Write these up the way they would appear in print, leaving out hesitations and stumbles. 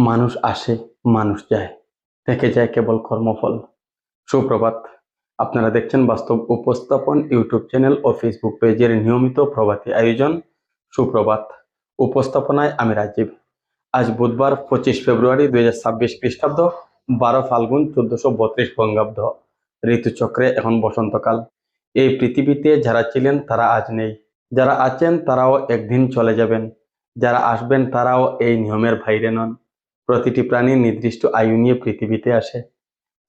মানুষ আসে, মানুষ যায়, থেকে যায় কেবল কর্মফল। সুপ্রভাত। আপনারা দেখছেন বাস্তব উপস্থাপন ইউটিউব চ্যানেল ও ফেসবুক পেজের নিয়মিত প্রভাতী আয়োজন সুপ্রভাত। উপস্থাপনায় আমি রাজীব। আজ বুধবার 25 ফেব্রুয়ারি 2026 খ্রিস্টাব্দ, 12 ফাল্গুন 1432 বঙ্গাব্দ। ঋতুচক্রে এখন বসন্তকাল। এই পৃথিবীতে যারা ছিলেন তারা আজ নেই, যারা আছেন তারাও একদিন চলে যাবেন, যারা আসবেন তারাও এই নিয়মের বাইরে নন। প্রতিটি প্রাণী নির্দিষ্ট আয়ু নিয়ে পৃথিবীতে আসে।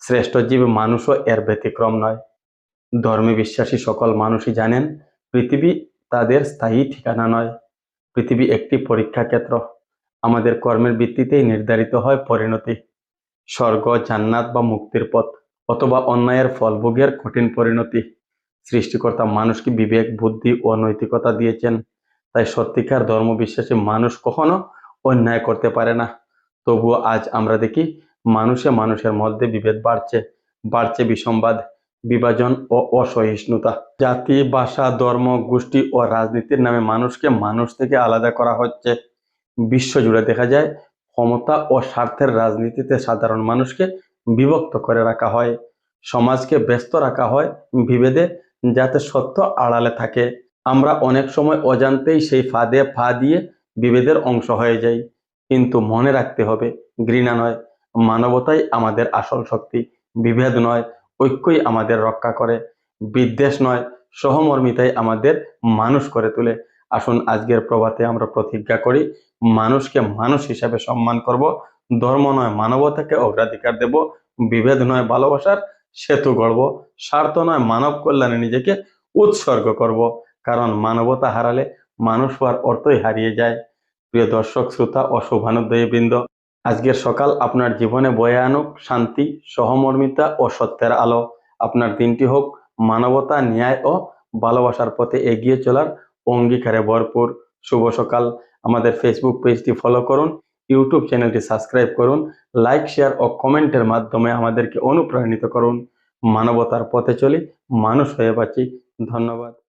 শ্রেষ্ঠ জীব মানুষও এর ব্যতিক্রম নয়। ধর্মে বিশ্বাসী সকল মানুষই জানেন পৃথিবী তাদের স্থায়ী ঠিকানা নয়। পৃথিবী একটি পরীক্ষা ক্ষেত্র। আমাদের কর্মের ভিত্তিতেই নির্ধারিত হয় পরিণতি। স্বর্গ, জান্নাত বা মুক্তির পথ, অথবা অন্যায়ের ফলভোগের কঠিন পরিণতি। সৃষ্টিকর্তা মানুষকে বিবেক, বুদ্ধি ও নৈতিকতা দিয়েছেন। তাই সত্যিকার ধর্মবিশ্বাসী মানুষ কখনো অন্যায় করতে পারে না। তবুও আজ আমরা দেখি মানুষের মধ্যে বিভেদ বাড়ছে, বাড়ছে বিসম্বাদ, বিভাজন ও অসহিষ্ণুতা। জাতি, ভাষা, ধর্ম, গোষ্ঠী ও রাজনীতির নামে মানুষকে মানুষ থেকে আলাদা করা হচ্ছে। বিশ্বজুড়ে দেখা যায় ক্ষমতা ও স্বার্থের রাজনীতিতে সাধারণ মানুষকে বিভক্ত করে রাখা হয়। সমাজকে ব্যস্ত রাখা হয় বিভেদে, যাতে সত্য আড়ালে থাকে। আমরা অনেক সময় অজান্তেই সেই ফাঁদে পা দিয়ে বিভেদের অংশ হয়ে যাই। কিন্তু মনে রাখতে হবে, ঘৃণা নয়, মানবতাই আমাদের আসল শক্তি। বিভেদ নয়, ঐক্যই আমাদের রক্ষা করে। বিদ্বেষ নয়, সহমর্মিতাই আমাদের মানুষ করে তোলে। আসুন আজকের প্রভাতে আমরা প্রতিজ্ঞা করি, মানুষকে মানুষ হিসাবে সম্মান করব, ধর্ম নয় মানবতাকে অগ্রাধিকার দেব, বিভেদ নয় ভালোবাসার সেতু গড়ব, স্বার্থ নয় মানব কল্যাণে নিজেকে উৎসর্গ করব। কারণ মানবতা হারালে মানুষ হওয়ার অর্থই হারিয়ে যায়। প্রিয় দর্শক, শ্রোতা ও শুভানুদ্দয়ী বৃন্দ, আজকের সকাল আপনার জীবনে বয়ে আনুক শান্তি, সহমর্মিতা ও সত্যের আলো। আপনার দিনটি হোক মানবতা, ন্যায় ও ভালোবাসার পথে এগিয়ে চলার অঙ্গীকারে ভরপুর। শুভ সকাল। আমাদের ফেসবুক পেজটি ফলো করুন, ইউটিউব চ্যানেলটি সাবস্ক্রাইব করুন, লাইক, শেয়ার ও কমেন্টের মাধ্যমে আমাদেরকে অনুপ্রাণিত করুন। মানবতার পথে চলি, মানুষ হয়ে বাঁচি। ধন্যবাদ।